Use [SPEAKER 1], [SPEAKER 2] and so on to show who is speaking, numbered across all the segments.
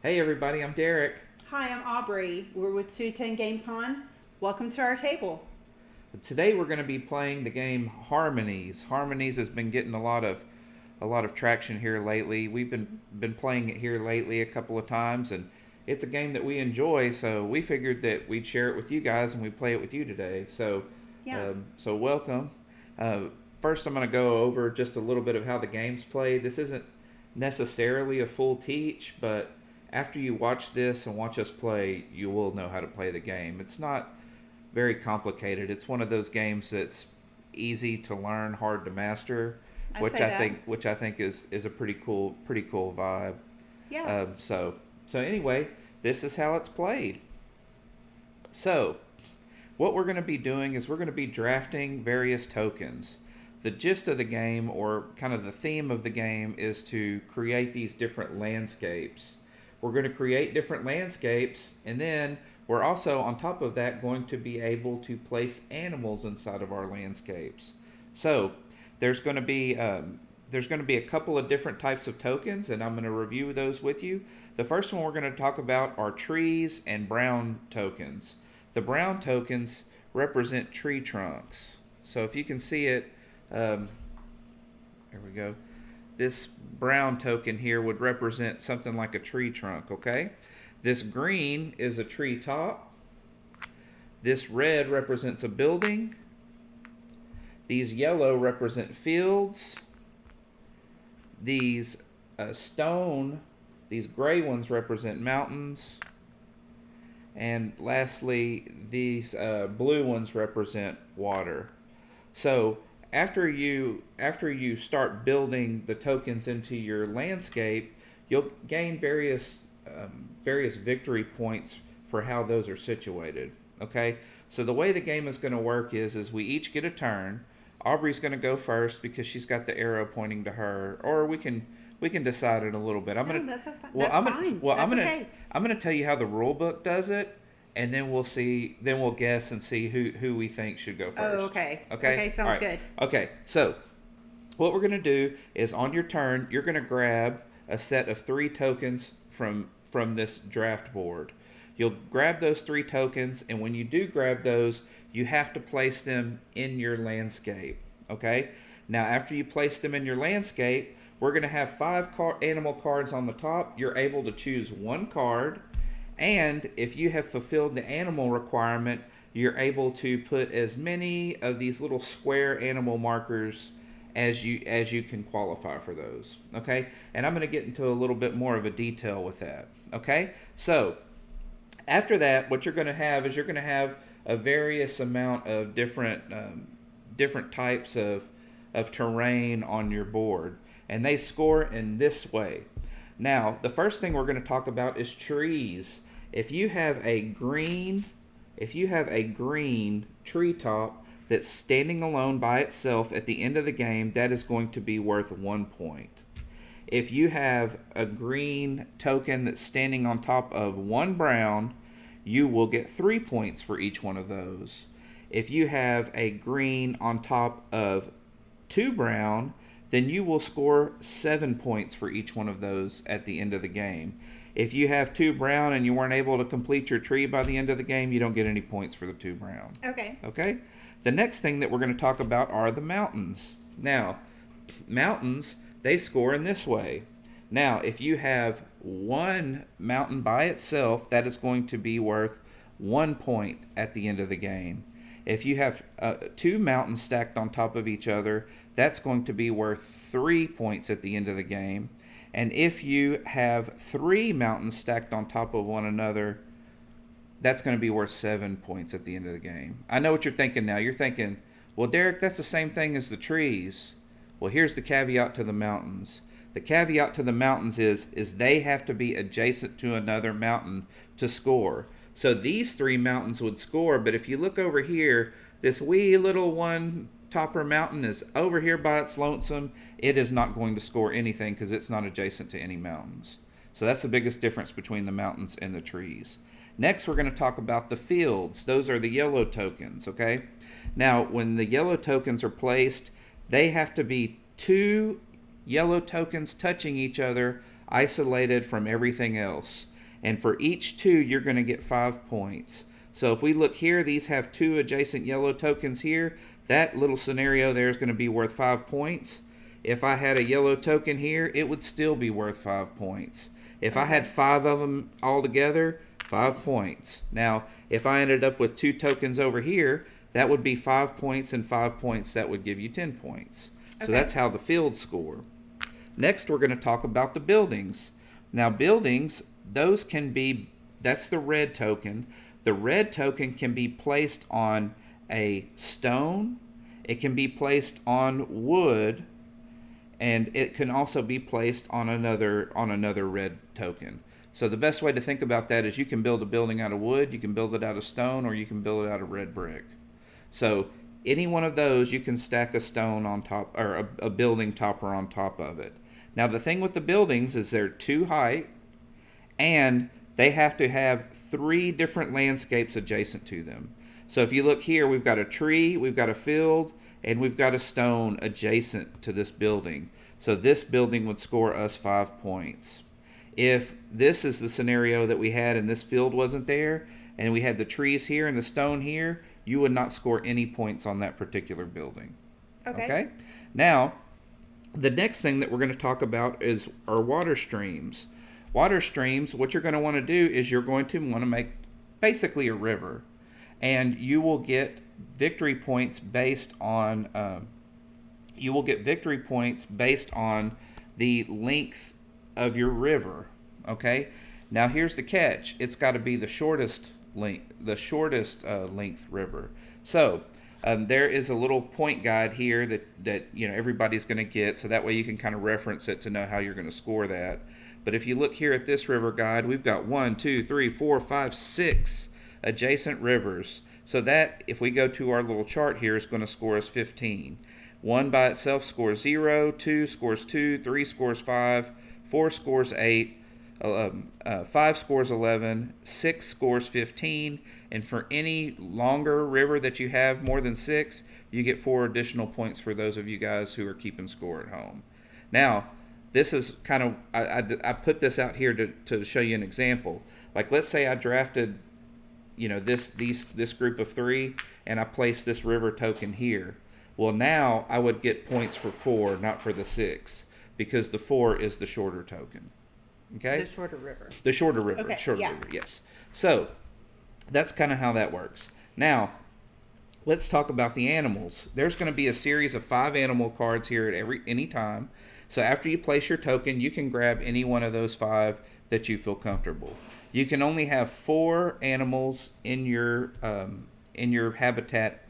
[SPEAKER 1] Hey everybody, I'm Derrick.
[SPEAKER 2] Hi, I'm Aubrey. We're with 210 Game Con. Welcome to our table.
[SPEAKER 1] Today we're going to be playing the game Harmonies. Harmonies has been getting a lot of traction here lately. We've been playing it here lately a couple of times, and it's a game that we enjoy. So we figured that we'd share it with you guys and we'd play it with you today. So,
[SPEAKER 2] Yeah,
[SPEAKER 1] welcome. Uh, First, I'm going to go over just a little bit of how the game's played. This isn't necessarily a full teach, but after you watch this and watch us play, you will know how to play the game. It's not very complicated. It's one of those games that's easy to learn, hard to master,
[SPEAKER 2] I'd
[SPEAKER 1] which
[SPEAKER 2] say
[SPEAKER 1] I
[SPEAKER 2] that.
[SPEAKER 1] think is a pretty cool vibe.
[SPEAKER 2] Yeah.
[SPEAKER 1] So anyway, this is how it's played. So what we're going to be doing is we're going to be drafting various tokens. The gist of the game, or kind of the theme of the game, is to create these different landscapes. We're going to create different landscapes, and then we're also, on top of that, going to be able to place animals inside of our landscapes. So there's going to be a couple of different types of tokens, and I'm going to review those with you. The first one we're going to talk about are trees and brown tokens. The brown tokens represent tree trunks. So if you can see it, there we go. This brown token here would represent something like a tree trunk, okay? This green is a tree top. This red represents a building. These yellow represent fields. These stone, these gray ones represent mountains. And lastly, these blue ones represent water. So after you start building the tokens into your landscape, you'll gain various victory points for how those are situated. Okay, so the way the game is going to work is we each get a turn. Aubrey's going to go first because she's got the arrow pointing to her, or we can decide it a little bit.
[SPEAKER 2] No, that's okay.
[SPEAKER 1] Well,
[SPEAKER 2] That's fine. That's okay.
[SPEAKER 1] I'm gonna tell you how the rule book does it, and then we'll see. Then we'll guess and see who we think should go
[SPEAKER 2] Oh,
[SPEAKER 1] first.
[SPEAKER 2] okay.
[SPEAKER 1] Okay.
[SPEAKER 2] Okay,
[SPEAKER 1] All
[SPEAKER 2] sounds
[SPEAKER 1] right.
[SPEAKER 2] good.
[SPEAKER 1] Okay. So what we're gonna do is on your turn, you're gonna grab a set of 3 tokens from this draft board. You'll grab those 3 tokens, and when you do grab those, you have to place them in your landscape. Okay. Now, after you place them in your landscape, we're going to have 5 animal cards on the top. You're able to choose 1 card, and if you have fulfilled the animal requirement, you're able to put as many of these little square animal markers as you can qualify for those. Okay, and I'm going to get into a little bit more of a detail with that. Okay, so after that, what you're going to have is you're going to have a various amount of different types of terrain on your board, and they score in this way. Now, the first thing we're going to talk about is trees. If you have a green treetop that's standing alone by itself at the end of the game, that is going to be worth 1 point. If you have a green token that's standing on top of 1 brown, you will get 3 points for each one of those. If you have a green on top of 2 brown, then you will score 7 points for each one of those at the end of the game. If you have 2 brown and you weren't able to complete your tree by the end of the game, you don't get any points for the 2 brown.
[SPEAKER 2] Okay.
[SPEAKER 1] Okay? The next thing that we're going to talk about are the mountains. Now, mountains, they score in this way. Now, if you have 1 mountain by itself, that is going to be worth 1 point at the end of the game. If you have 2 mountains stacked on top of each other, that's going to be worth 3 points at the end of the game. And if you have 3 mountains stacked on top of one another, that's going to be worth 7 points at the end of the game. I know what you're thinking now. You're thinking, well, Derrick, that's the same thing as the trees. Well, here's the caveat to the mountains. The caveat to the mountains is they have to be adjacent to another mountain to score. So these 3 mountains would score, but if you look over here, this wee little one topper mountain is over here by its lonesome. It is not going to score anything because it's not adjacent to any mountains. So that's the biggest difference between the mountains and the trees. Next, we're going to talk about the fields. Those are the yellow tokens, okay? Now, when the yellow tokens are placed, they have to be 2 yellow tokens touching each other, isolated from everything else. And for each 2, you're going to get 5 points. So if we look here, these have 2 adjacent yellow tokens here. That little scenario there is going to be worth 5 points. If I had a yellow token here, it would still be worth 5 points. If I had 5 of them all together, 5 points. Now, if I ended up with 2 tokens over here, that would be 5 points and 5 points. That would give you 10 points. So that's how the fields score. Next, we're going to talk about the buildings. Now, buildings, those can be, that's the red token. The red token can be placed on a stone. It can be placed on wood. And it can also be placed on another red token. So the best way to think about that is you can build a building out of wood, you can build it out of stone, or you can build it out of red brick. So any one of those, you can stack a stone on top, or a building topper on top of it. Now the thing with the buildings is they're 2 height, and they have to have 3 different landscapes adjacent to them. So if you look here, we've got a tree, we've got a field, and we've got a stone adjacent to this building. So this building would score us 5 points. If this is the scenario that we had and this field wasn't there, and we had the trees here and the stone here, you would not score any points on that particular building. Okay? Now, the next thing that we're going to talk about is our water streams. Water streams, what you're going to want to do is you're going to want to make basically a river. And you will get victory points based on the length of your river. Okay. Now here's the catch: it's got to be the shortest length river. So there is a little point guide here that everybody's going to get, so that way you can kind of reference it to know how you're going to score that. But if you look here at this river guide, we've got 1, 2, 3, 4, 5, 6 adjacent rivers. So that, if we go to our little chart here, is going to score us 15. 1 by itself scores 0, 2 scores 2, 3 scores 5, 4 scores 8, 5 scores 11, 6 scores 15, and for any longer river that you have more than 6, you get 4 additional points for those of you guys who are keeping score at home. Now, this is kind of, I put this out here to show you an example. Like, let's say I drafted this group of 3, and I placed this river token here. Well, now I would get points for 4, not for the 6, because the 4 is the shorter token. Okay?
[SPEAKER 2] The shorter river.
[SPEAKER 1] The shorter river.
[SPEAKER 2] Okay,
[SPEAKER 1] shorter river, yes. So that's kind of how that works. Now, let's talk about the animals. There's going to be a series of 5 animal cards here at any time. So after you place your token, you can grab any one of those 5 that you feel comfortable. You can only have 4 animals in your habitat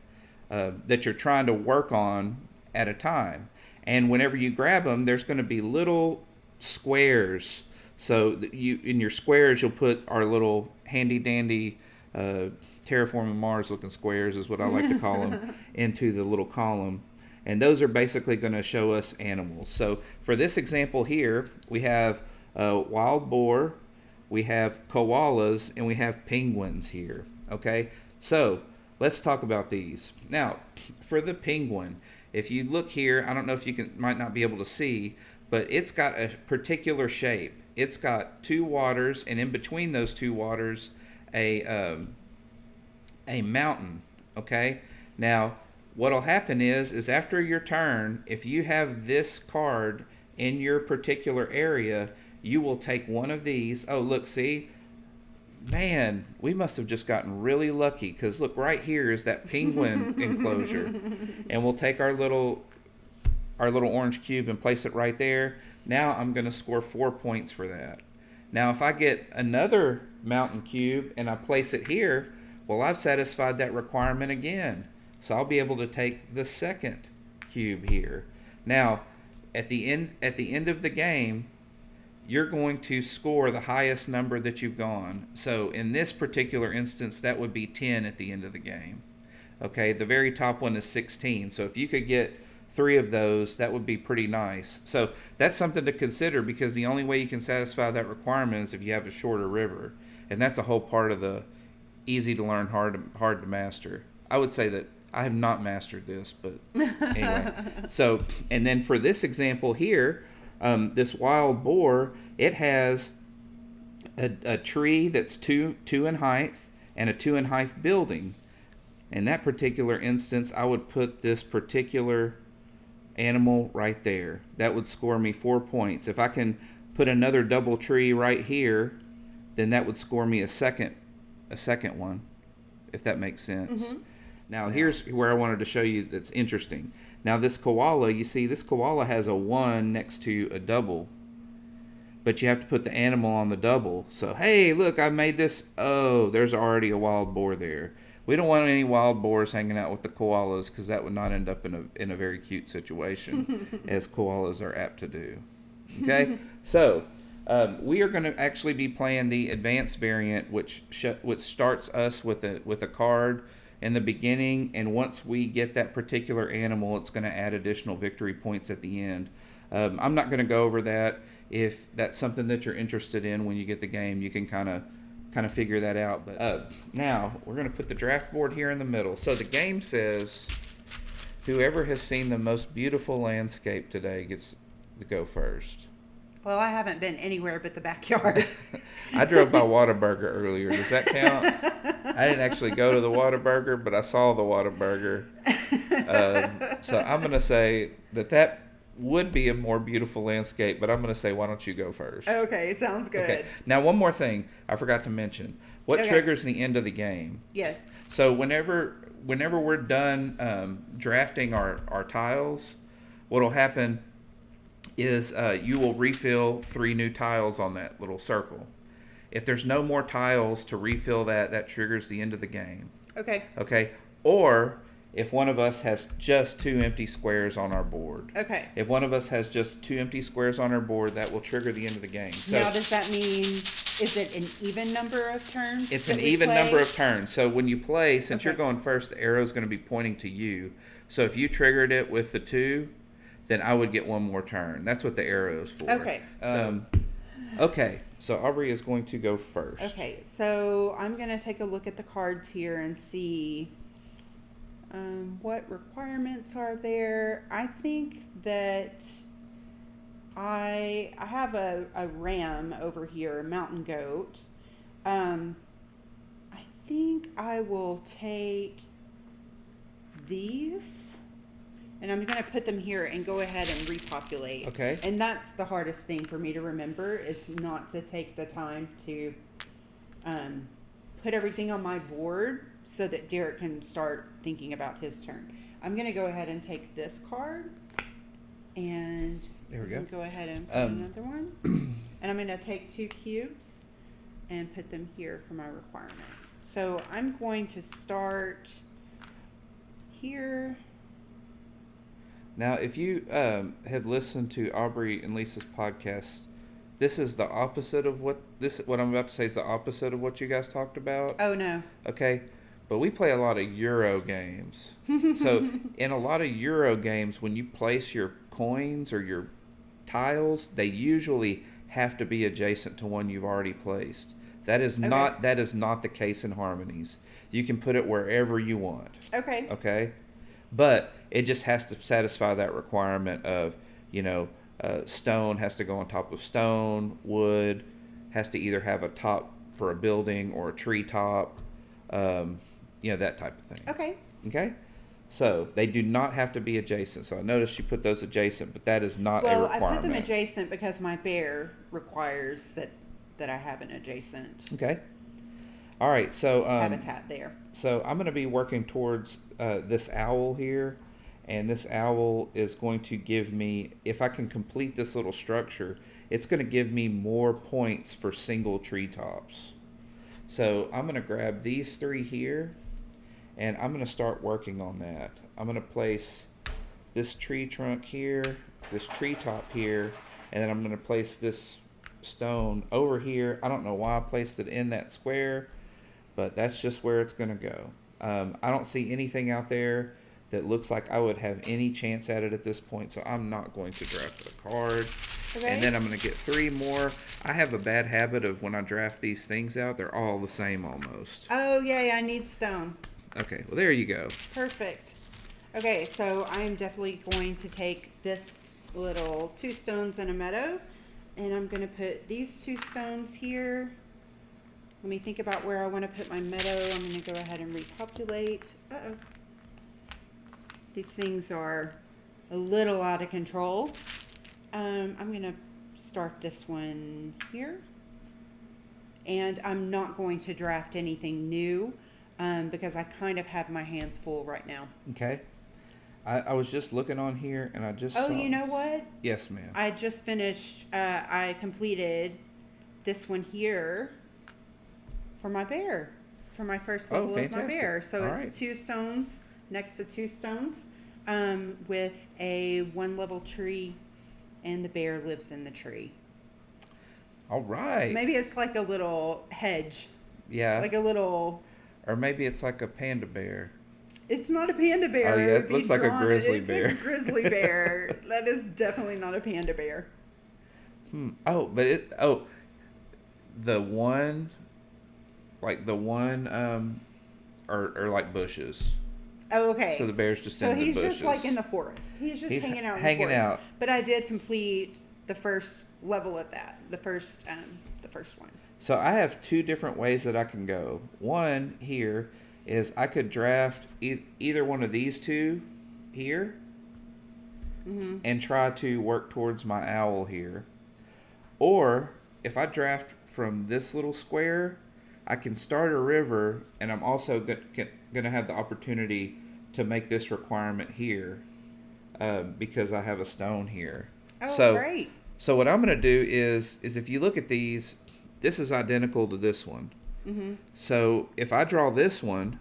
[SPEAKER 1] that you're trying to work on at a time. And whenever you grab them, there's going to be little squares. So in your squares, you'll put our little handy dandy terraforming Mars looking squares, is what I like to call them, into the little column. And those are basically going to show us animals. So for this example here, we have wild boar, we have koalas, and we have penguins here. Okay, so let's talk about these. Now, for the penguin, if you look here, I don't know if you might not be able to see, but it's got a particular shape. It's got 2 waters, and in between those 2 waters, a mountain. Okay, now what'll happen is after your turn, if you have this card in your particular area, you will take one of these. Oh, look, see? Man, we must have just gotten really lucky, because look, right here is that penguin enclosure. And we'll take our little orange cube and place it right there. Now I'm going to score 4 points for that. Now if I get another mountain cube and I place it here, well, I've satisfied that requirement again. So I'll be able to take the second cube here. Now, at the end of the game, you're going to score the highest number that you've gone. So in this particular instance, that would be 10 at the end of the game. Okay, the very top one is 16. So if you could get 3 of those, that would be pretty nice. So that's something to consider, because the only way you can satisfy that requirement is if you have a shorter river. And that's a whole part of the easy to learn, hard to master. I would say that I have not mastered this, but anyway. So, and then for this example here, this wild boar, it has a tree that's two in height and a 2 in height building. In that particular instance, I would put this particular animal right there. That would score me 4 points. If I can put another double tree right here, then that would score me a second one, if that makes sense.
[SPEAKER 2] Mm-hmm.
[SPEAKER 1] Now, here's where I wanted to show you that's interesting. Now, this koala, you see, this koala has a 1 next to a double, but you have to put the animal on the double. So, hey, look, I made this. Oh, there's already a wild boar there. We don't want any wild boars hanging out with the koalas because that would not end up in a very cute situation, as koalas are apt to do. Okay, so we are going to actually be playing the advanced variant, which starts us with a card in the beginning, and once we get that particular animal, it's going to add additional victory points at the end. I'm not going to go over that. If that's something that you're interested in when you get the game, you can kind of figure that out. But now we're going to put the draft board here in the middle. So the game says whoever has seen the most beautiful landscape today gets to go first.
[SPEAKER 2] Well, I haven't been anywhere but the backyard.
[SPEAKER 1] I drove by Whataburger earlier. Does that count? I didn't actually go to the Whataburger, but I saw the Whataburger. So I'm going to say that would be a more beautiful landscape, but I'm going to say, why don't you go first?
[SPEAKER 2] Okay, sounds good. Okay.
[SPEAKER 1] Now, one more thing I forgot to mention. What triggers the end of the game?
[SPEAKER 2] Yes.
[SPEAKER 1] So whenever we're done drafting our tiles, what will happen is you will refill 3 new tiles on that little circle. If there's no more tiles to refill that triggers the end of the game.
[SPEAKER 2] Okay.
[SPEAKER 1] Okay. Or if one of us has just 2 empty squares on our board.
[SPEAKER 2] Okay.
[SPEAKER 1] If one of us has just 2 empty squares on our board, that will trigger the end of the game. So
[SPEAKER 2] now, does that mean, is it an even number of turns?
[SPEAKER 1] It's an even number of turns. So when you play, since you're
[SPEAKER 2] Okay.
[SPEAKER 1] going first, the arrow is going to be pointing to you. So if you triggered it with the 2, then I would get one more turn. That's what the arrow is for.
[SPEAKER 2] Okay.
[SPEAKER 1] Okay. So Aubrey is going to go first.
[SPEAKER 2] Okay. So I'm going to take a look at the cards here and see what requirements are there. I think that I have a ram over here, a mountain goat. I think I will take these, and I'm going to put them here and go ahead and repopulate.
[SPEAKER 1] Okay.
[SPEAKER 2] And that's the hardest thing for me to remember, is not to take the time to put everything on my board so that Derrick can start thinking about his turn. I'm going to go ahead and take this card, and
[SPEAKER 1] there we go.
[SPEAKER 2] Go ahead and put another one. And I'm going to take 2 cubes and put them here for my requirement. So I'm going to start here.
[SPEAKER 1] Now, if you have listened to Aubrey and Lisa's podcast, this is the opposite of what I'm about to say is the opposite of what you guys talked about.
[SPEAKER 2] Oh, no.
[SPEAKER 1] Okay. But we play a lot of Euro games. So in a lot of Euro games, when you place your coins or your tiles, they usually have to be adjacent to one you've already placed. That is not the case in Harmonies. You can put it wherever you want.
[SPEAKER 2] Okay.
[SPEAKER 1] Okay? But it just has to satisfy that requirement of, stone has to go on top of stone, wood has to either have a top for a building or a tree top. That type of thing.
[SPEAKER 2] Okay.
[SPEAKER 1] Okay? So, they do not have to be adjacent. So, I noticed you put those adjacent, but that is not a requirement.
[SPEAKER 2] Well, I put them adjacent because my bear requires that I have an adjacent
[SPEAKER 1] Okay. All right. So,
[SPEAKER 2] habitat there.
[SPEAKER 1] So, I'm going to be working towards this owl here. And this owl is going to give me, if I can complete this little structure, it's going to give me more points for single treetops. So I'm going to grab these 3 here, and I'm going to start working on that. I'm going to place this tree trunk here, this treetop here, and then I'm going to place this stone over here. I don't know why I placed it in that square, but that's just where it's going to go. I don't see anything out there that looks like I would have any chance at it at this point, so I'm not going to draft a card. Okay. And then I'm going to get 3 more. I have a bad habit of when I draft these things out, they're all the same almost.
[SPEAKER 2] Oh, yeah, I need stone.
[SPEAKER 1] Okay, well, there you go.
[SPEAKER 2] Perfect. Okay, so I'm definitely going to take this little 2 stones in a meadow, and I'm going to put these 2 stones here Let me think about where I want to put my meadow. I'm going to go ahead and repopulate. Uh-oh. These things are a little out of control. I'm going to start this one here. And I'm not going to draft anything new because I kind of have my hands full right now.
[SPEAKER 1] Okay. I was just looking on here and I just
[SPEAKER 2] Oh,
[SPEAKER 1] saw...
[SPEAKER 2] you know what?
[SPEAKER 1] Yes, ma'am.
[SPEAKER 2] I just finished, I completed this one here for my bear, for my first level of my bear. So it's 2 stones next to 2 stones with a 1 level tree, and the bear lives in the tree.
[SPEAKER 1] All right.
[SPEAKER 2] Maybe it's like a little hedge.
[SPEAKER 1] Yeah.
[SPEAKER 2] Like a little...
[SPEAKER 1] Or maybe it's like a panda bear.
[SPEAKER 2] It's not a panda bear.
[SPEAKER 1] Oh, yeah, it looks like a grizzly bear.
[SPEAKER 2] It's a grizzly bear. That is definitely not a panda bear.
[SPEAKER 1] Oh, but the one are like bushes.
[SPEAKER 2] Oh, okay.
[SPEAKER 1] So the bear's just in the bushes. So
[SPEAKER 2] he's just like in the forest. He's just hanging out in the forest. But I did complete the first level of that. The first one.
[SPEAKER 1] So I have 2 different ways that I can go. One here is I could draft either one of these 2 here and try to work towards my owl here. Or if I draft from this little square, I can start a river, and I'm also going to have the opportunity to make this requirement here because I have a stone here.
[SPEAKER 2] Oh, great.
[SPEAKER 1] So what I'm going to do is if you look at these, this is identical to this one. Mm-hmm. So if I draw this one,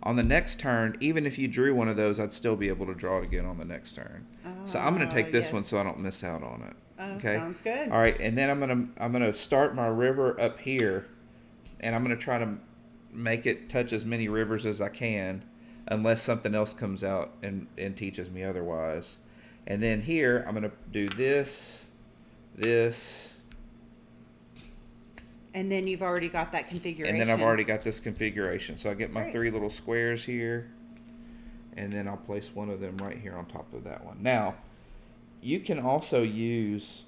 [SPEAKER 1] on the next turn, even if you drew one of those, I'd still be able to draw it again on the next turn. So I'm going to take this one so I don't miss out on it.
[SPEAKER 2] Okay. Sounds good.
[SPEAKER 1] All right, and then I'm gonna start my river up here, and I'm gonna try to make it touch as many rivers as I can, unless something else comes out and teaches me otherwise. And then here I'm gonna do this.
[SPEAKER 2] And then you've already got that configuration.
[SPEAKER 1] And then I've already got this configuration. So I get my 3 little squares here, and then I'll place one of them right here on top of that one. Now, you can also use,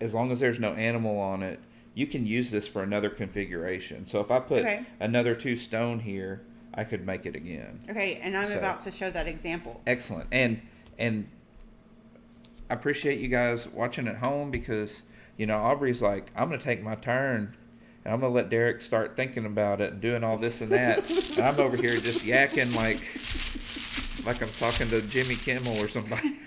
[SPEAKER 1] as long as there's no animal on it, you can use this for another configuration. So if I put another 2 stone here, I could make it again.
[SPEAKER 2] Okay, and I'm about to show that example.
[SPEAKER 1] Excellent. And I appreciate you guys watching at home because, Aubrey's like, I'm going to take my turn and I'm going to let Derrick start thinking about it and doing all this and that. And I'm over here just yakking like I'm talking to Jimmy Kimmel or somebody.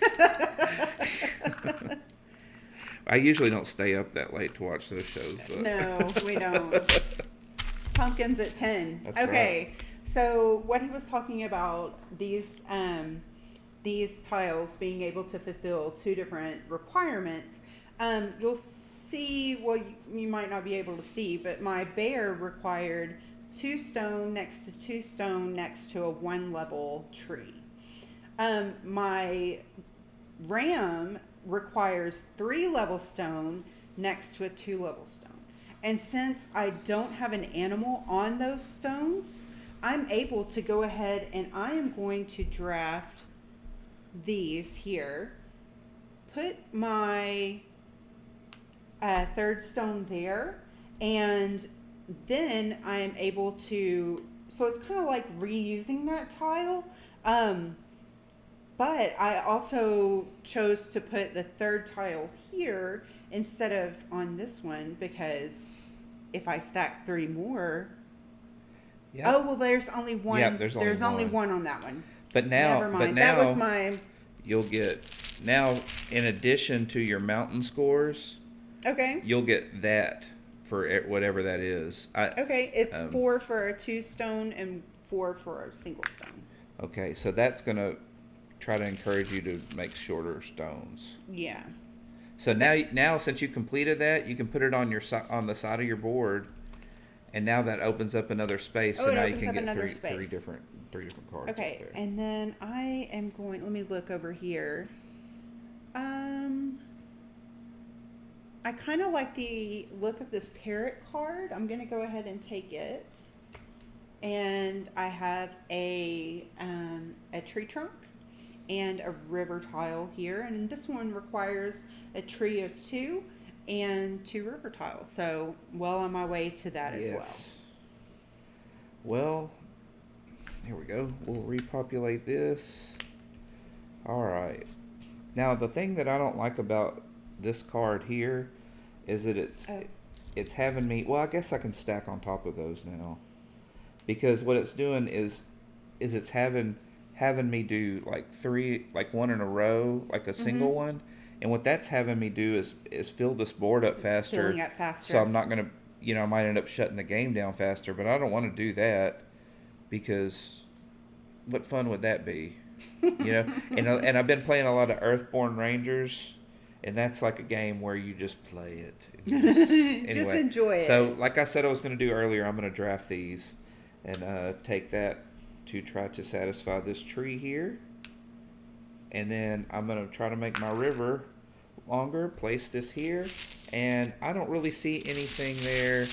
[SPEAKER 1] I usually don't stay up that late to watch those shows. But.
[SPEAKER 2] No, we don't. Pumpkins at 10.
[SPEAKER 1] That's
[SPEAKER 2] okay,
[SPEAKER 1] right.
[SPEAKER 2] So what he was talking about, these tiles being able to fulfill 2 different requirements. You'll see, well, you might not be able to see, but my bear required 2 stone next to 2 stone next to a 1 level tree. My ram requires 3 level stone next to a 2 level stone. And since I don't have an animal on those stones, I'm able to go ahead and I am going to draft these here, put my 3rd stone there, and then I am able to, so it's kind of like reusing that tile. But I also chose to put the 3rd tile here instead of on this one because if I stack 3 more. Yep. Oh, well, there's only one. Yep, there's only one on that one.
[SPEAKER 1] But now,
[SPEAKER 2] never mind. That was my.
[SPEAKER 1] You'll get now in addition to your mountain scores.
[SPEAKER 2] Okay.
[SPEAKER 1] You'll get that for whatever that is.
[SPEAKER 2] Okay, it's 4 for a 2 stone and 4 for a single stone.
[SPEAKER 1] Okay, so that's gonna try to encourage you to make shorter stones.
[SPEAKER 2] Yeah.
[SPEAKER 1] So now since you completed that, you can put it on the side of your board, and now that opens up another space. So now you can get three different cards.
[SPEAKER 2] Okay,
[SPEAKER 1] up there.
[SPEAKER 2] and then I am going. Let me look over here. I kind of like the look of this parrot card. I'm going to go ahead and take it. And I have a tree trunk and a river tile here. And this one requires a tree of 2 and 2 river tiles. So well on my way to that as well.
[SPEAKER 1] Well, here we go. We'll repopulate this. All right. Now, the thing that I don't like about this card here is that it's having me. Well, I guess I can stack on top of those now, because what it's doing is it's having me do like 3, like one in a row, like a single one, and what that's having me do is fill this board up faster.
[SPEAKER 2] Filling up faster.
[SPEAKER 1] So I'm not gonna, I might end up shutting the game down faster, but I don't want to do that, because what fun would that be? And I've been playing a lot of Earthborn Rangers, and that's like a game where you just play it. Anyway,
[SPEAKER 2] just enjoy it.
[SPEAKER 1] So, like I said I was going to do earlier, I'm going to draft these and take that to try to satisfy this tree here. And then I'm going to try to make my river longer, place this here, and I don't really see anything there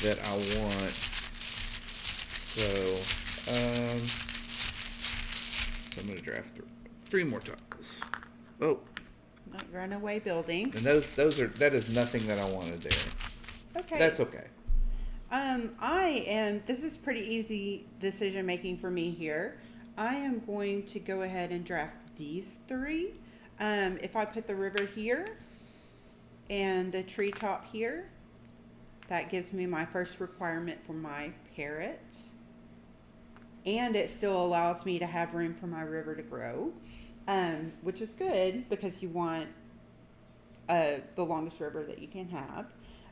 [SPEAKER 1] that I want. So, I'm going to draft 3 more tiles. Oh.
[SPEAKER 2] Not runaway building.
[SPEAKER 1] And that is nothing that I wanted there.
[SPEAKER 2] Okay.
[SPEAKER 1] That's okay.
[SPEAKER 2] This is pretty easy decision making for me here. I am going to go ahead and draft these 3. If I put the river here and the treetop here, that gives me my first requirement for my parrot. And it still allows me to have room for my river to grow, which is good because you want the longest river that you can have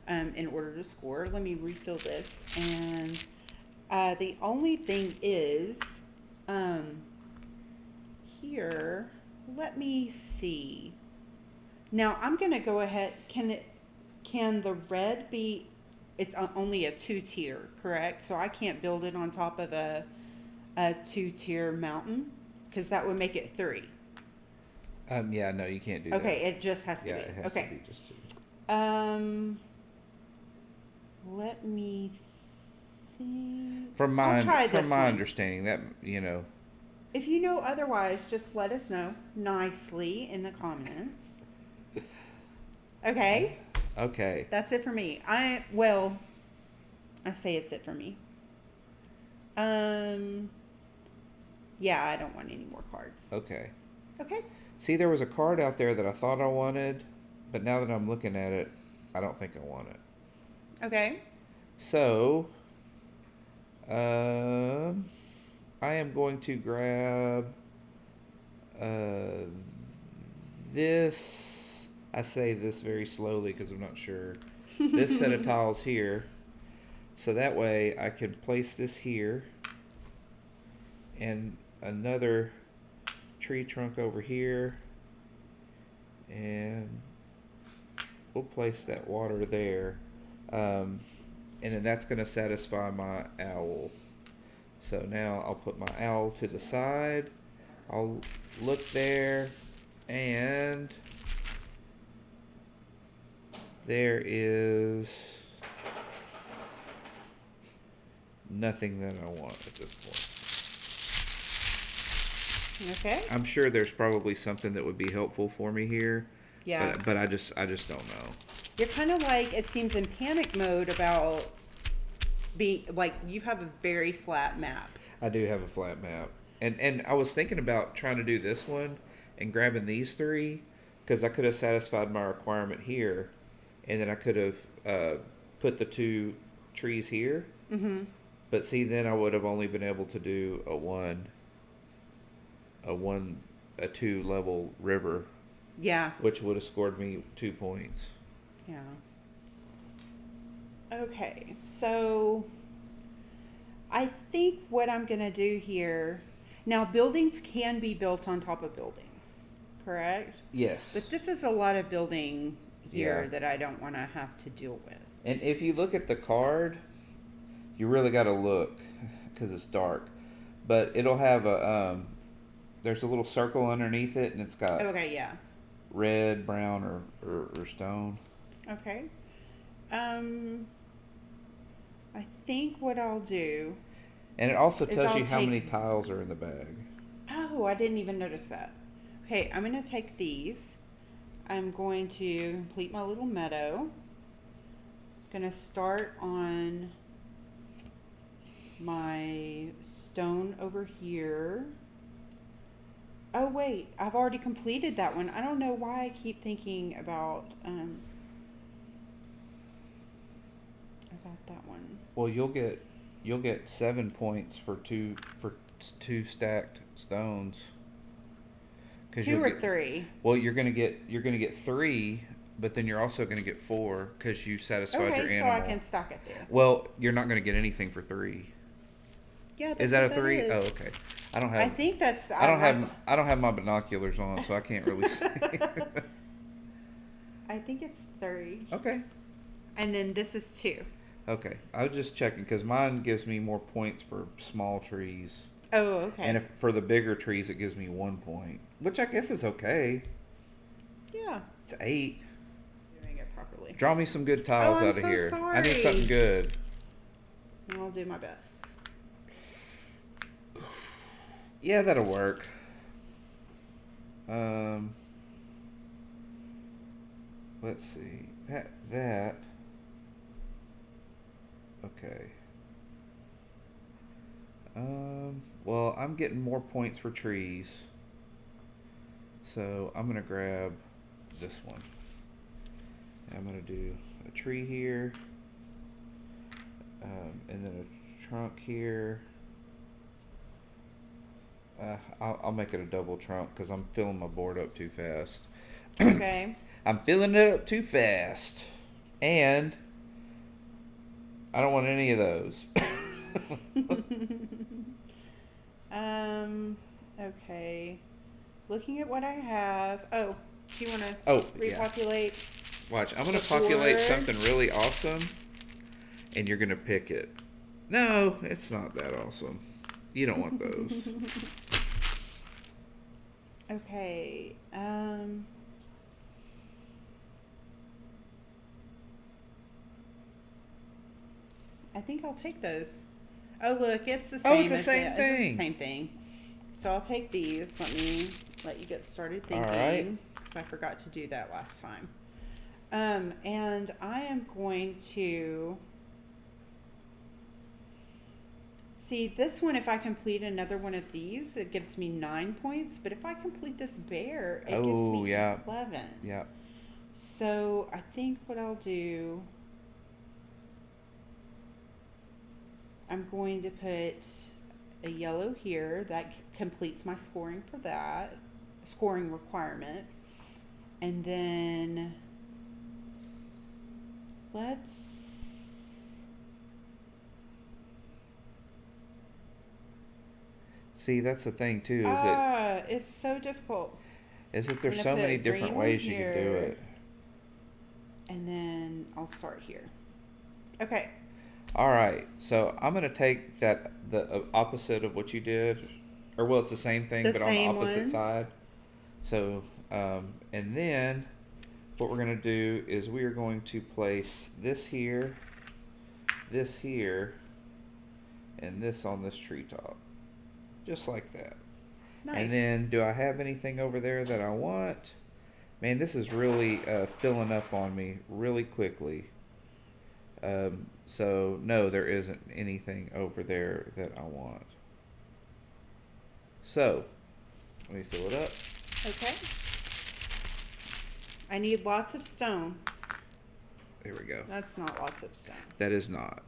[SPEAKER 2] in order to score. Let me refill this. And the only thing is here, let me see. Now I'm going to go ahead. Can the red be, it's only a 2-tier, correct? So I can't build it on top of a 2-tier mountain, because that would make it 3.
[SPEAKER 1] Yeah, no, you can't do
[SPEAKER 2] that. Okay,
[SPEAKER 1] that.
[SPEAKER 2] it just has to be.
[SPEAKER 1] Yeah, it has to be just 2.
[SPEAKER 2] Let me think.
[SPEAKER 1] From my understanding, that
[SPEAKER 2] If you know otherwise, just let us know nicely in the comments. Okay.
[SPEAKER 1] Okay.
[SPEAKER 2] That's it for me. I say it's it for me. Yeah, I don't want any more cards.
[SPEAKER 1] Okay.
[SPEAKER 2] Okay.
[SPEAKER 1] See, there was a card out there that I thought I wanted, but now that I'm looking at it, I don't think I want it.
[SPEAKER 2] Okay.
[SPEAKER 1] So, I am going to grab this. I say this very slowly because I'm not sure. This set of tiles here. So that way I can place this here. And another tree trunk over here, and we'll place that water there, and then that's going to satisfy my owl. So now I'll put my owl to the side. I'll look there, and there is nothing that I want at this point.
[SPEAKER 2] Okay.
[SPEAKER 1] I'm sure there's probably something that would be helpful for me here.
[SPEAKER 2] Yeah.
[SPEAKER 1] But I just don't know.
[SPEAKER 2] You're kind of like, it seems, in panic mode about being, like, you have a very flat map.
[SPEAKER 1] I do have a flat map. And I was thinking about trying to do this one and grabbing these 3, because I could have satisfied my requirement here, and then I could have put the 2 trees here. Mm-hmm. But see, then I would have only been able to do a 2 level river.
[SPEAKER 2] Yeah.
[SPEAKER 1] Which would have scored me 2 points.
[SPEAKER 2] Yeah. Okay, so I think what I'm going to do here, now buildings can be built on top of buildings, correct?
[SPEAKER 1] Yes.
[SPEAKER 2] But this is a lot of building here that I don't want to have to deal with.
[SPEAKER 1] And if you look at the card, you really got to look because it's dark. But it'll have there's a little circle underneath it, and it's got red, brown, or stone.
[SPEAKER 2] Okay. I think what I'll do.
[SPEAKER 1] And it also tells you how many tiles are in the bag.
[SPEAKER 2] Oh, I didn't even notice that. Okay, I'm going to take these. I'm going to complete my little meadow. Gonna start on my stone over here. Oh wait, I've already completed that one. I don't know why I keep thinking about that one.
[SPEAKER 1] Well, you'll get 7 points for two stacked stones.
[SPEAKER 2] 2 or 3.
[SPEAKER 1] Well, you're gonna get 3, but then you're also gonna get 4 because you satisfied your
[SPEAKER 2] Okay, so
[SPEAKER 1] animal.
[SPEAKER 2] I can stock it there.
[SPEAKER 1] Well, you're not gonna get anything for 3.
[SPEAKER 2] Yeah, that's
[SPEAKER 1] Is that a
[SPEAKER 2] what
[SPEAKER 1] 3?
[SPEAKER 2] is.
[SPEAKER 1] Oh, okay. I don't have.
[SPEAKER 2] I think that's.
[SPEAKER 1] I don't have my binoculars on, so I can't really see.
[SPEAKER 2] I think it's 3.
[SPEAKER 1] Okay.
[SPEAKER 2] And then this is 2.
[SPEAKER 1] Okay. I was just checking because mine gives me more points for small trees.
[SPEAKER 2] Oh, okay.
[SPEAKER 1] And if for the bigger trees, it gives me 1 point, which I guess is okay.
[SPEAKER 2] Yeah.
[SPEAKER 1] It's 8.
[SPEAKER 2] Doing it properly.
[SPEAKER 1] Draw me some good tiles
[SPEAKER 2] I'm
[SPEAKER 1] out of
[SPEAKER 2] so
[SPEAKER 1] here.
[SPEAKER 2] sorry.
[SPEAKER 1] I need something good.
[SPEAKER 2] I'll do my best.
[SPEAKER 1] Yeah, that'll work. Let's see. That. Okay. Well, I'm getting more points for trees. So I'm going to grab this one. I'm going to do a tree here. And then a trunk here. I'll make it a double trunk because I'm filling my board up too fast.
[SPEAKER 2] Okay.
[SPEAKER 1] I'm filling it up too fast. And I don't want any of those.
[SPEAKER 2] Okay. Looking at what I have. Oh, do you want to repopulate?
[SPEAKER 1] Yeah. Watch. I'm going to populate something really awesome. And you're going to pick it. No, it's not that awesome. You don't want those.
[SPEAKER 2] Okay. I think I'll take those. Oh, look, it's the same.
[SPEAKER 1] Oh, it's the same thing.
[SPEAKER 2] It's the same thing. So I'll take these. Let you get started thinking.
[SPEAKER 1] All right.
[SPEAKER 2] Because I forgot to do that last time. And I am going to... See, this one, if I complete another one of these, it gives me 9 points. But if I complete this bear, it gives me 11.
[SPEAKER 1] Yeah.
[SPEAKER 2] So I think what I'll do... I'm going to put a yellow here. That completes my scoring for that. Scoring requirement. And then... let's...
[SPEAKER 1] See, that's the thing too.
[SPEAKER 2] It's so difficult.
[SPEAKER 1] Is that there's so many different ways you can do it.
[SPEAKER 2] And then I'll start here. Okay.
[SPEAKER 1] All right. So I'm gonna take the opposite of what you did, or well, it's the same thing but on the opposite side. So and then what we're gonna do is we are going to place this here, and this on this treetop. Just like that.
[SPEAKER 2] Nice.
[SPEAKER 1] And then, do I have anything over there that I want? Man, this is really filling up on me really quickly. So, no, there isn't anything over there that I want. So, let me fill it up.
[SPEAKER 2] Okay. I need lots of stone.
[SPEAKER 1] There we go.
[SPEAKER 2] That's not lots of stone.
[SPEAKER 1] That is not.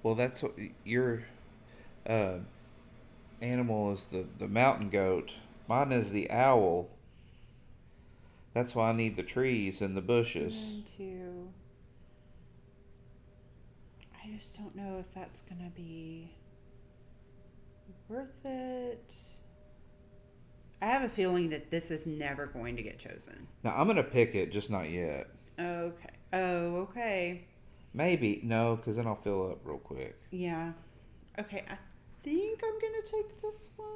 [SPEAKER 1] Well, that's what your animal is the mountain goat. Mine is the owl. That's why I need the trees and the bushes.
[SPEAKER 2] I just don't know if that's going to be worth it. I have a feeling that this is never going to get chosen.
[SPEAKER 1] Now, I'm going to pick it, just not yet.
[SPEAKER 2] Okay. Oh, okay.
[SPEAKER 1] Maybe. No, because then I'll fill up real quick.
[SPEAKER 2] Yeah. Okay, I think I'm going to take this one.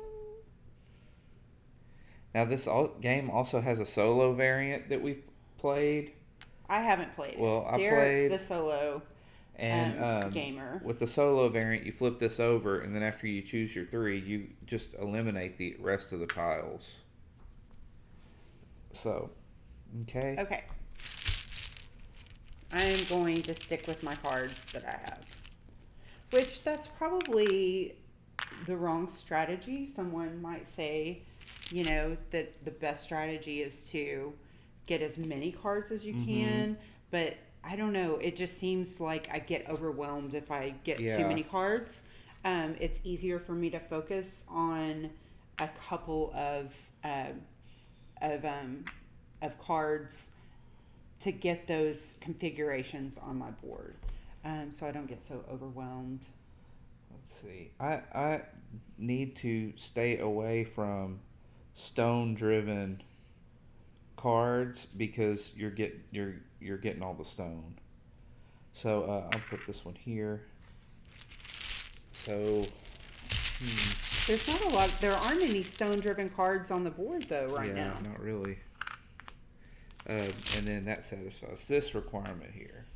[SPEAKER 1] Now, this game also has a solo variant that we've played.
[SPEAKER 2] I haven't played it.
[SPEAKER 1] Well, I
[SPEAKER 2] Derrick's
[SPEAKER 1] played.
[SPEAKER 2] the solo.
[SPEAKER 1] And
[SPEAKER 2] gamer.
[SPEAKER 1] with the solo variant, you flip this over, and then after you choose your 3, you just eliminate the rest of the tiles. So, okay.
[SPEAKER 2] Okay. I am going to stick with my cards that I have. Which, that's probably the wrong strategy. Someone might say, that the best strategy is to get as many cards as you can. But I don't know. It just seems like I get overwhelmed if I get too many cards. It's easier for me to focus on a couple of cards to get those configurations on my board, so I don't get so overwhelmed.
[SPEAKER 1] Let's see. I need to stay away from stone-driven cards because you're getting all the stone. So I'll put this one here. So
[SPEAKER 2] there's not a lot. There aren't any stone-driven cards on the board though right now.
[SPEAKER 1] Not really. And then that satisfies this requirement here.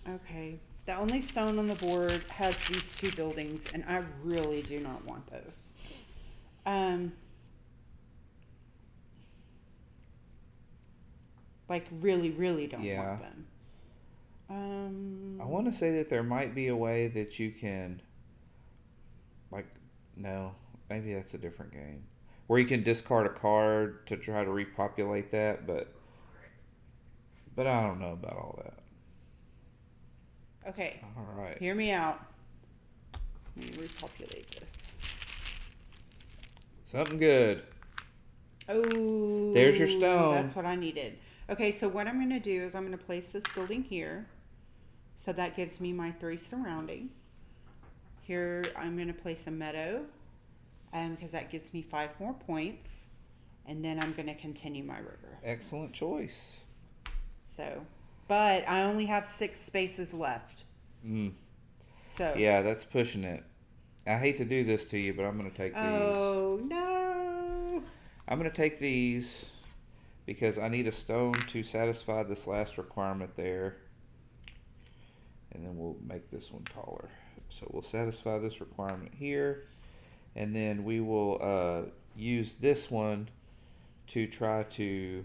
[SPEAKER 2] Okay. The only stone on the board has these 2 buildings, and I really do not want those. Like, really, really don't want them.
[SPEAKER 1] I want to say that there might be a way that you can, no, maybe that's a different game. Where you can discard a card to try to repopulate that, but I don't know about all that.
[SPEAKER 2] Okay.
[SPEAKER 1] All right.
[SPEAKER 2] Hear me out. Let me repopulate this.
[SPEAKER 1] Something good.
[SPEAKER 2] Oh.
[SPEAKER 1] There's your stone.
[SPEAKER 2] That's what I needed. Okay, so what I'm going to do is I'm going to place this building here. So that gives me my 3 surrounding. Here I'm going to place a meadow because that gives me 5 more points. And then I'm going to continue my river.
[SPEAKER 1] Excellent choice.
[SPEAKER 2] So, but I only have 6 spaces left. So.
[SPEAKER 1] Yeah, that's pushing it. I hate to do this to you, but I'm going to take these.
[SPEAKER 2] Oh, no.
[SPEAKER 1] I'm going to take these because I need a stone to satisfy this last requirement there. And then we'll make this one taller. So we'll satisfy this requirement here. And then we will use this one to try to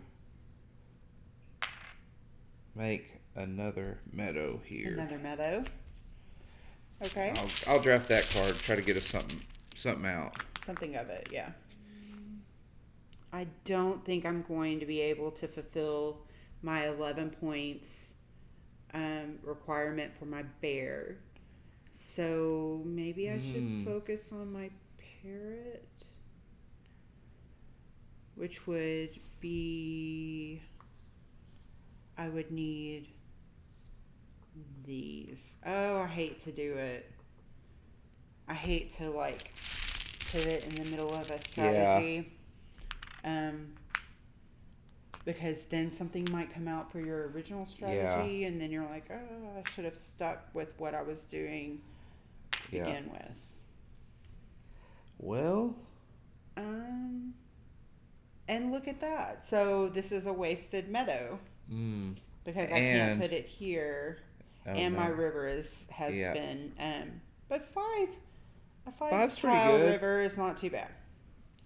[SPEAKER 1] make another meadow here.
[SPEAKER 2] Another meadow. Okay.
[SPEAKER 1] I'll draft that card. Try to get us something out.
[SPEAKER 2] Something of it, yeah. I don't think I'm going to be able to fulfill my 11 points requirement for my bear. So maybe I should focus on my parrot, which would be, I would need these. Oh, I hate to do it. I hate to pivot in the middle of a strategy. Because then something might come out for your original strategy, and then you're like, oh, I should have stuck with what I was doing to begin with.
[SPEAKER 1] Well.
[SPEAKER 2] And look at that. So this is a wasted meadow. Because I can't put it here. And my river has been, but a 5 tile river is not too bad.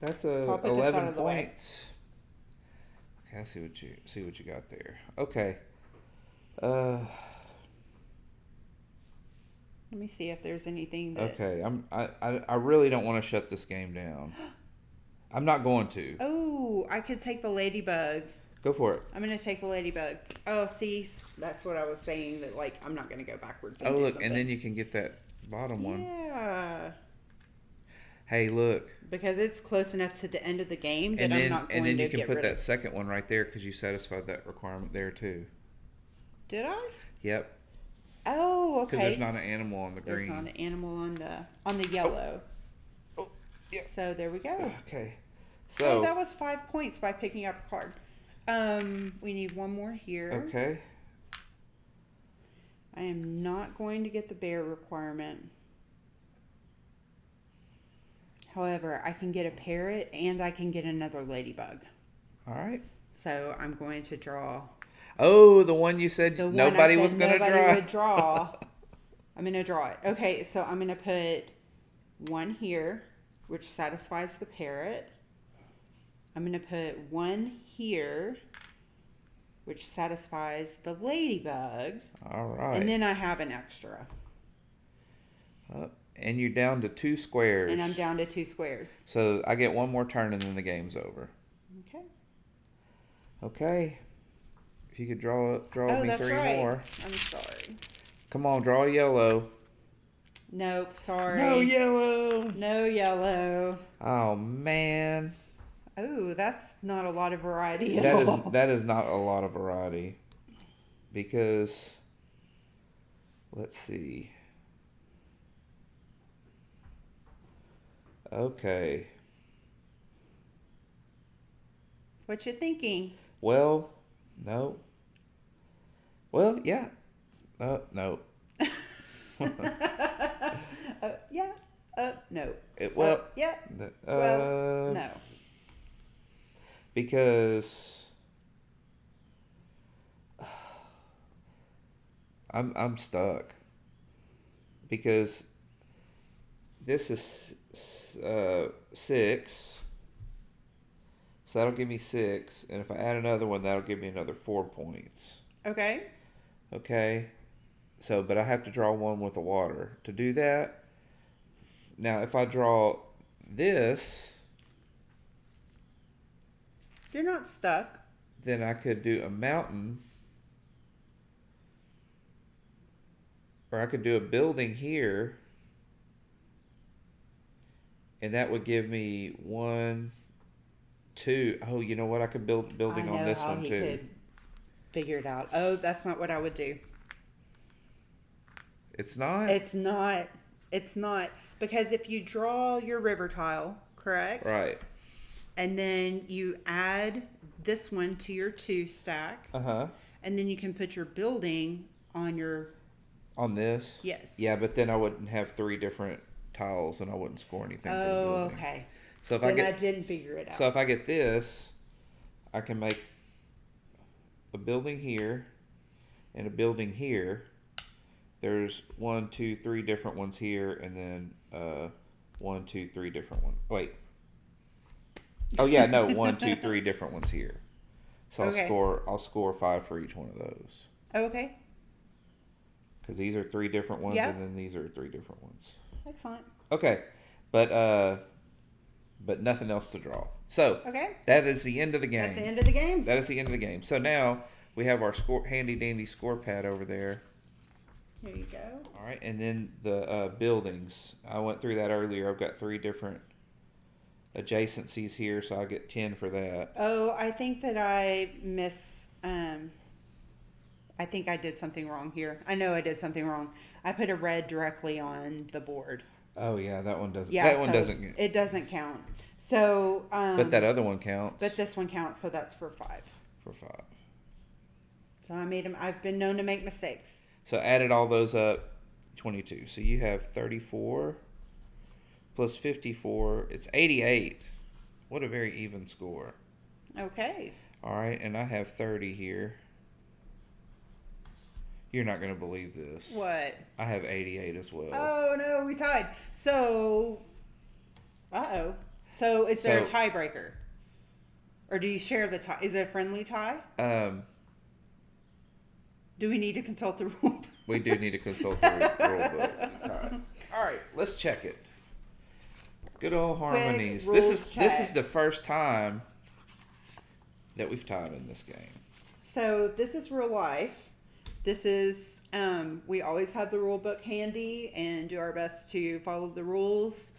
[SPEAKER 1] That's
[SPEAKER 2] so
[SPEAKER 1] 11 points. Okay, I see what you got there. Okay.
[SPEAKER 2] Let me see if there's anything that.
[SPEAKER 1] Okay, I really don't want to shut this game down. I'm not going to.
[SPEAKER 2] Oh, I could take the ladybug.
[SPEAKER 1] Go for it.
[SPEAKER 2] I'm going to take the ladybug. Oh, see, that's what I was saying, that I'm not going to go backwards. And
[SPEAKER 1] look,
[SPEAKER 2] something.
[SPEAKER 1] and then you can get that bottom one.
[SPEAKER 2] Yeah.
[SPEAKER 1] Hey, look.
[SPEAKER 2] Because it's close enough to the end of the game that I'm not going to get rid of.
[SPEAKER 1] And then you can put that second one right there because you satisfied that requirement there too.
[SPEAKER 2] Did I?
[SPEAKER 1] Yep.
[SPEAKER 2] Oh, okay.
[SPEAKER 1] Because there's not an animal on the green.
[SPEAKER 2] There's not an animal on the yellow.
[SPEAKER 1] Oh, yeah.
[SPEAKER 2] So there we go.
[SPEAKER 1] Okay. So
[SPEAKER 2] that was 5 points by picking up a card. We need one more here.
[SPEAKER 1] Okay.
[SPEAKER 2] I am not going to get the bear requirement. However, I can get a parrot and I can get another ladybug.
[SPEAKER 1] All right.
[SPEAKER 2] So I'm going to draw.
[SPEAKER 1] Oh, the one you said nobody was going to draw.
[SPEAKER 2] Nobody would draw. I'm going to draw it. Okay, so I'm going to put one here, which satisfies the parrot. I'm going to put one here, which satisfies the ladybug.
[SPEAKER 1] All right.
[SPEAKER 2] And then I have an extra.
[SPEAKER 1] And you're down to 2 squares.
[SPEAKER 2] And I'm down to 2 squares.
[SPEAKER 1] So I get one more turn and then the game's over.
[SPEAKER 2] Okay.
[SPEAKER 1] Okay. If you could draw me
[SPEAKER 2] that's
[SPEAKER 1] 3
[SPEAKER 2] right.
[SPEAKER 1] more.
[SPEAKER 2] I'm sorry.
[SPEAKER 1] Come on, draw yellow.
[SPEAKER 2] Nope, sorry.
[SPEAKER 1] No yellow.
[SPEAKER 2] No yellow.
[SPEAKER 1] Oh, man.
[SPEAKER 2] Oh, that's not a lot of variety at all.
[SPEAKER 1] That is not a lot of variety. Because, let's see. Okay.
[SPEAKER 2] What you thinking?
[SPEAKER 1] Well, no. Well, yeah. No.
[SPEAKER 2] Yeah. No.
[SPEAKER 1] Yeah.
[SPEAKER 2] No.
[SPEAKER 1] Because I'm stuck. Because this is 6. So that'll give me 6. And if I add another one, that'll give me another 4 points.
[SPEAKER 2] Okay.
[SPEAKER 1] Okay. So, but I have to draw one with the water. To do that, now if I draw this,
[SPEAKER 2] You're not stuck.
[SPEAKER 1] then I could do a mountain. Or I could do a building here. And that would give me 1, 2. Oh, you know what? I could build building on this one too.
[SPEAKER 2] Could figure it out. Oh, that's not what I would do.
[SPEAKER 1] It's not?
[SPEAKER 2] It's not. It's not. Because if you draw your river tile, correct?
[SPEAKER 1] Right.
[SPEAKER 2] And then you add this one to your 2 stack.
[SPEAKER 1] Uh-huh.
[SPEAKER 2] And then you can put your building on your...
[SPEAKER 1] On this?
[SPEAKER 2] Yes.
[SPEAKER 1] Yeah, but then I wouldn't have 3 different tiles and I wouldn't score anything for the building.
[SPEAKER 2] Okay.
[SPEAKER 1] So if
[SPEAKER 2] then
[SPEAKER 1] I
[SPEAKER 2] I didn't figure it out.
[SPEAKER 1] So if I get this, I can make a building here and a building here. There's 1, 2, 3 different ones here, and then 1, 2, 3 different ones. Wait. Oh yeah, no, 1, 2, 3 different ones here. So
[SPEAKER 2] Okay.
[SPEAKER 1] I'll score 5 for each one of those.
[SPEAKER 2] Okay.
[SPEAKER 1] Because these are 3 different ones,
[SPEAKER 2] Yeah.
[SPEAKER 1] and then these are 3 different ones.
[SPEAKER 2] Excellent.
[SPEAKER 1] Okay, but nothing else to draw. So
[SPEAKER 2] Okay.
[SPEAKER 1] that is the end of the game.
[SPEAKER 2] That's the end of the game.
[SPEAKER 1] That is the end of the game. So now we have our handy dandy score pad over there.
[SPEAKER 2] Here you go.
[SPEAKER 1] All right, and then the buildings. I went through that earlier. I've got 3 different adjacencies here, so I get 10 for that.
[SPEAKER 2] Oh, I think that I I think I did something wrong here. I know I did something wrong. I put a red directly on the board.
[SPEAKER 1] Oh yeah, that one doesn't.
[SPEAKER 2] Yeah,
[SPEAKER 1] that one
[SPEAKER 2] so
[SPEAKER 1] doesn't.
[SPEAKER 2] It doesn't count. So.
[SPEAKER 1] But that other one counts.
[SPEAKER 2] But this one counts, so that's for 5.
[SPEAKER 1] For 5.
[SPEAKER 2] So I've been known to make mistakes.
[SPEAKER 1] So added all those up, 22. So you have 34 plus 54. It's 88. What a very even score.
[SPEAKER 2] Okay.
[SPEAKER 1] All right, and I have 30 here. You're not going to believe this.
[SPEAKER 2] What?
[SPEAKER 1] I have 88 as well.
[SPEAKER 2] Oh no, we tied. So. So is there a tiebreaker? Or do you share the tie? Is it a friendly tie? Do we need to consult the rule book?
[SPEAKER 1] We do need to consult the rule book. All right, let's check it. Good old Harmonies. This is the first time that we've tied in this game.
[SPEAKER 2] So this is real life. This is we always have the rule book handy and do our best to follow the rules.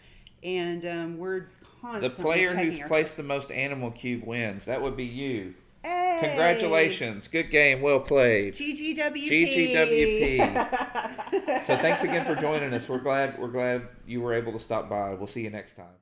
[SPEAKER 2] And we're constantly
[SPEAKER 1] The player
[SPEAKER 2] checking
[SPEAKER 1] who's
[SPEAKER 2] ourselves.
[SPEAKER 1] placed the most animal cube wins. That would be you.
[SPEAKER 2] Hey!
[SPEAKER 1] Congratulations. Good game. Well played.
[SPEAKER 2] GGWP.
[SPEAKER 1] GGWP. So thanks again for joining us. We're glad you were able to stop by. We'll see you next time.